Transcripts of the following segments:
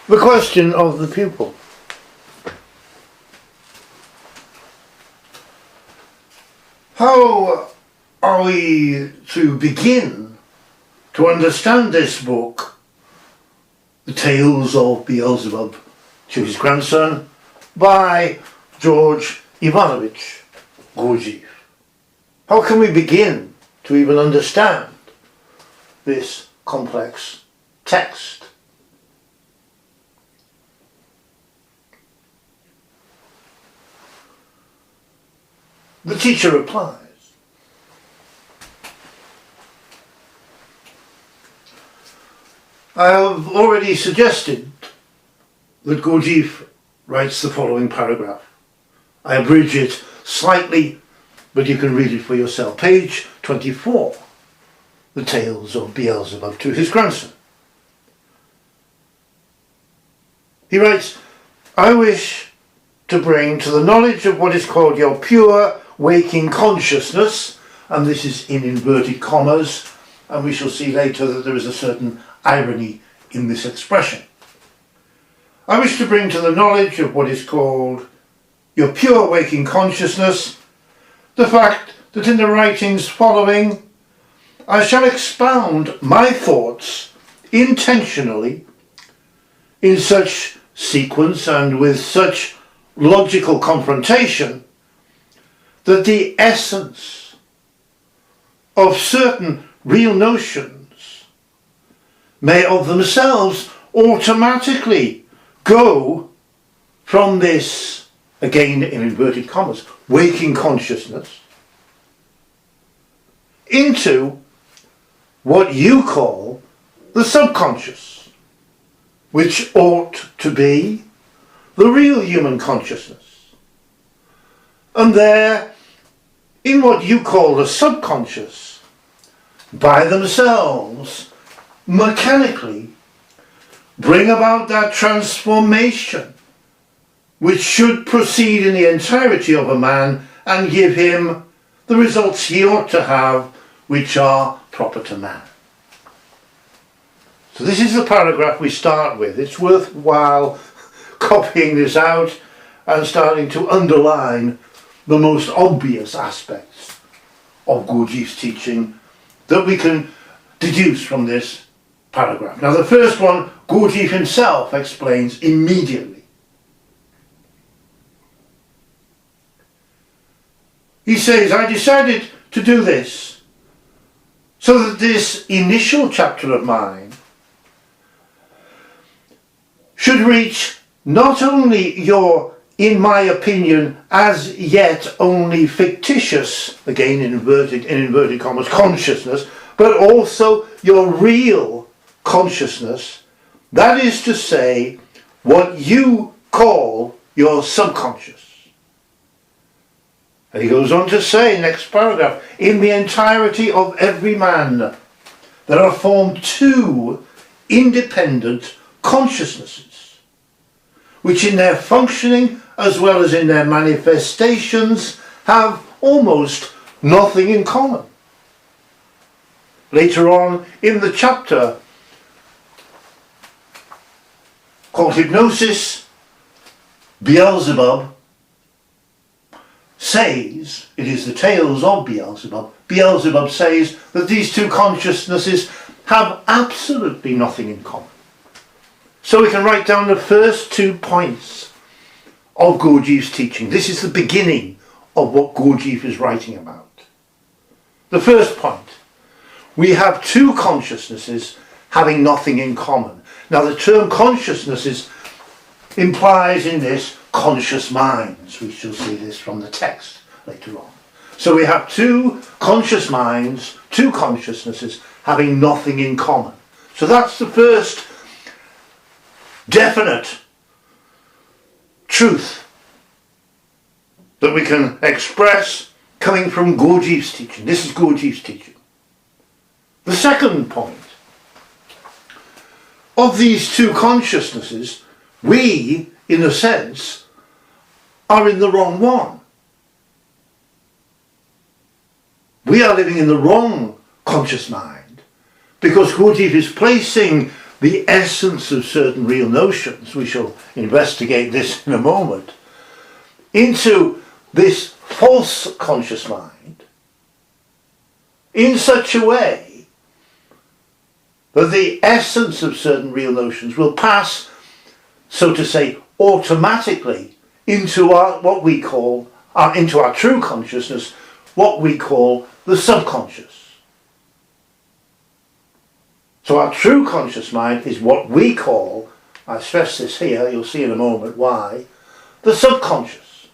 The question of the pupil. How are we to begin to understand this book, The Tales of Beelzebub to his grandson, by George Ivanovich Gurdjieff? How can we begin to even understand this complex text? The teacher replies, I have already suggested that Gurdjieff writes the following paragraph. I abridge it slightly, but you can read it for yourself. Page 24, The Tales of Beelzebub to his grandson. He writes, I wish to bring to the knowledge of what is called your pure waking consciousness, and this is in inverted commas, and we shall see later that there is a certain irony in this expression. I wish to bring to the knowledge of what is called your pure waking consciousness the fact that in the writings following I shall expound my thoughts intentionally in such sequence and with such logical confrontation that the essence of certain real notions may of themselves automatically go from this, again in inverted commas, waking consciousness into what you call the subconscious, which ought to be the real human consciousness. And there, in what you call the subconscious, by themselves, mechanically, bring about that transformation which should proceed in the entirety of a man and give him the results he ought to have, which are proper to man. So this is the paragraph we start with. It's worthwhile copying this out and starting to underline the most obvious aspects of Gurdjieff's teaching that we can deduce from this paragraph. Now the first one, Gurdjieff himself explains immediately. He says, I decided to do this so that this initial chapter of mine should reach not only your, in my opinion, as yet only fictitious, again in inverted commas, consciousness, but also your real consciousness, that is to say, what you call your subconscious. And he goes on to say, next paragraph, in the entirety of every man, there are formed two independent consciousnesses, which in their functioning as well as in their manifestations have almost nothing in common. Later on in the chapter called Hypnosis, Beelzebub says, it is the tales of Beelzebub, Beelzebub says that these two consciousnesses have absolutely nothing in common. So we can write down the first 2 points of Gurdjieff's teaching. This is the beginning of what Gurdjieff is writing about. The first point, we have two consciousnesses having nothing in common. Now the term consciousnesses implies in this conscious minds. We shall see this from the text later on. So we have two conscious minds, two consciousnesses having nothing in common. So that's the first definite truth that we can express coming from Gurdjieff's teaching. This is Gurdjieff's teaching. The second point, of these two consciousnesses, we, in a sense, are in the wrong one. We are living in the wrong conscious mind because Gurdjieff is placing the essence of certain real notions, we shall investigate this in a moment, into this false conscious mind in such a way that the essence of certain real notions will pass, so to say, automatically into what we call, into our true consciousness, what we call the subconscious. So our true conscious mind is what we call, I stress this here, you'll see in a moment why, the subconscious.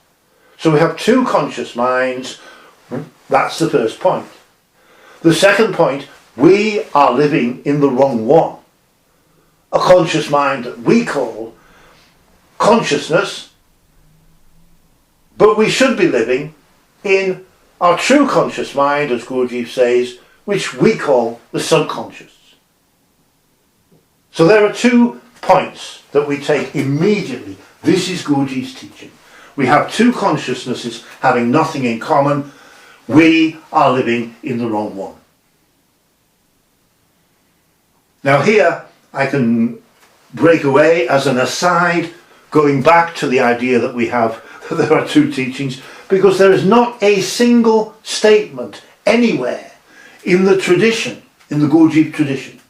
So we have two conscious minds, that's the first point. The second point, we are living in the wrong one. A conscious mind that we call consciousness, but we should be living in our true conscious mind, as Gurdjieff says, which we call the subconscious. So there are 2 points that we take immediately. This is Gurdjieff's teaching. We have 2 consciousnesses having nothing in common. We are living in the wrong one. Now here I can break away as an aside, going back to the idea that we have, that there are 2 teachings, because there is not a single statement anywhere in the tradition, in the Gurdjieff tradition,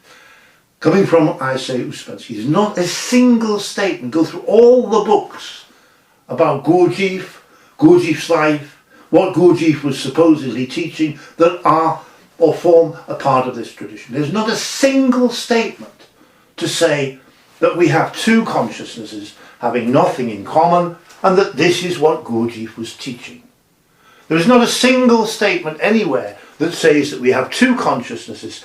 coming from, I say, Ouspensky, there's not a single statement. Go through all the books about Gurdjieff, Gurdjieff's life, what Gurdjieff was supposedly teaching, that are or form a part of this tradition. There's not a single statement to say that we have 2 consciousnesses having nothing in common and that this is what Gurdjieff was teaching. There is not a single statement anywhere that says that we have 2 consciousnesses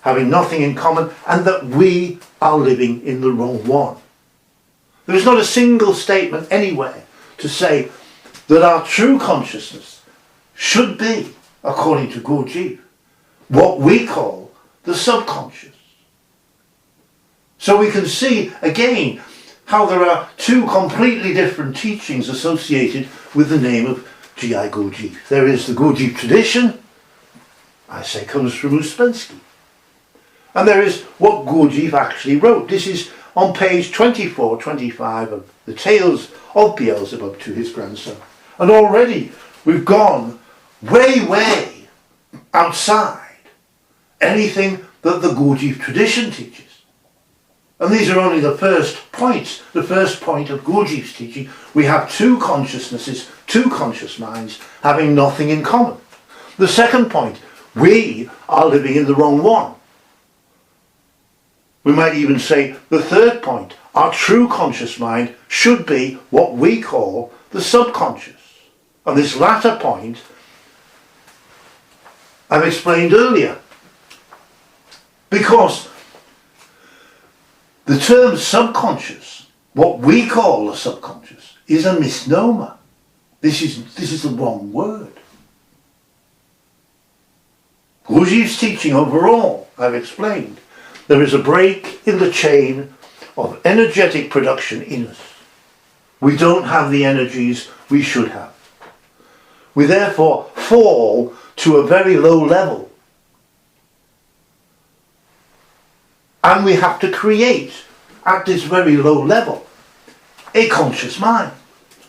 having nothing in common and that we are living in the wrong one. There is not a single statement anywhere to say that our true consciousness should be, according to Gurdjieff, what we call the subconscious. So we can see again how there are 2 completely different teachings associated with the name of G.I. Gurdjieff. There is the Gurdjieff tradition, I say comes from Ouspensky. And there is what Gurdjieff actually wrote. This is on page 24, 25 of the Tales of Beelzebub to his grandson. And already we've gone way, way outside anything that the Gurdjieff tradition teaches. And these are only the first points, the first point of Gurdjieff's teaching. We have 2 consciousnesses, 2 conscious minds having nothing in common. The second point, we are living in the wrong one. We might even say the third point, our true conscious mind should be what we call the subconscious. And this latter point I've explained earlier. Because the term subconscious, what we call the subconscious, is a misnomer. This is the wrong word. Gurdjieff's teaching overall, I've explained, there is a break in the chain of energetic production in us. We don't have the energies we should have. We therefore fall to a very low level. And we have to create, at this very low level, a conscious mind.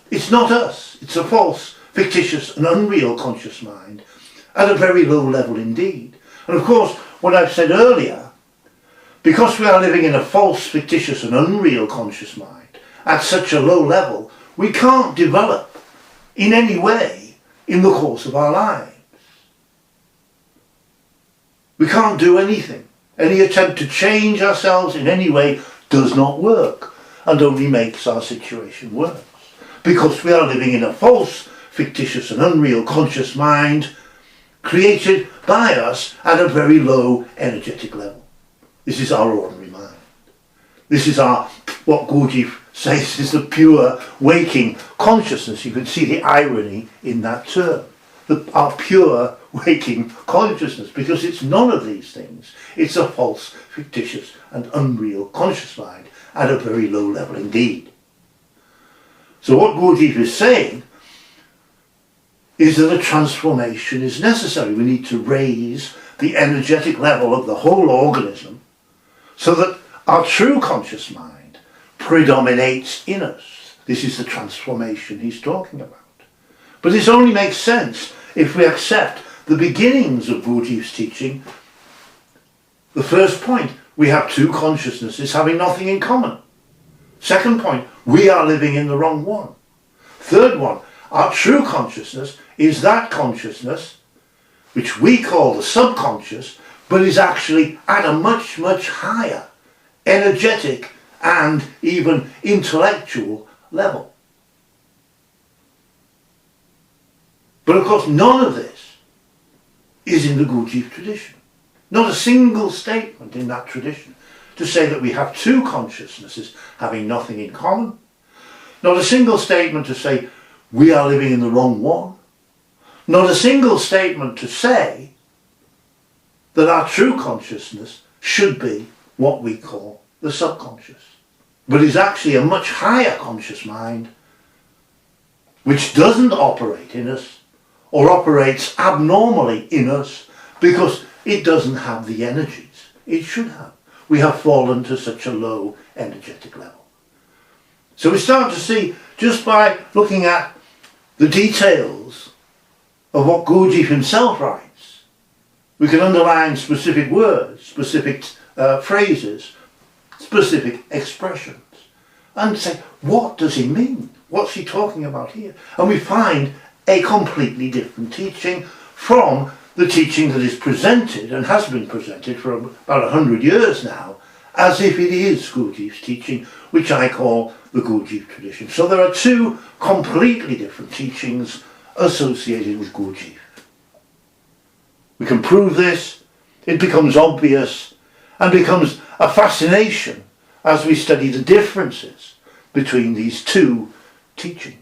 It's not us. It's a false, fictitious and unreal conscious mind at a very low level indeed. And of course, what I've said earlier, because we are living in a false, fictitious and unreal conscious mind at such a low level, we can't develop in any way in the course of our lives. We can't do anything. Any attempt to change ourselves in any way does not work and only makes our situation worse. Because we are living in a false, fictitious and unreal conscious mind created by us at a very low energetic level. This is our ordinary mind. This is what Gurdjieff says is the pure waking consciousness. You can see the irony in that term. Our pure waking consciousness, because it's none of these things. It's a false, fictitious and unreal conscious mind at a very low level indeed. So what Gurdjieff is saying is that a transformation is necessary. We need to raise the energetic level of the whole organism so that our true conscious mind predominates in us. This is the transformation he's talking about. But this only makes sense if we accept the beginnings of Gurdjieff's teaching. The first point, we have two consciousnesses having nothing in common. Second point, we are living in the wrong one. Third one, our true consciousness is that consciousness which we call the subconscious, but is actually at a much, much higher energetic and even intellectual level. But of course none of this is in the Gurdjieff tradition. Not a single statement in that tradition to say that we have two consciousnesses having nothing in common. Not a single statement to say we are living in the wrong one. Not a single statement to say that our true consciousness should be what we call the subconscious, but is actually a much higher conscious mind which doesn't operate in us or operates abnormally in us because it doesn't have the energies it should have. We have fallen to such a low energetic level. So we start to see, just by looking at the details of what Gurdjieff himself writes, we can underline specific words, specific phrases, specific expressions, and say, what does he mean? What's he talking about here? And we find a completely different teaching from the teaching that is presented and has been presented for about 100 years now, as if it is Gurdjieff's teaching, which I call the Gurdjieff tradition. So there are two completely different teachings associated with Gurdjieff. We can prove this, it becomes obvious, and becomes a fascination as we study the differences between these two teachings.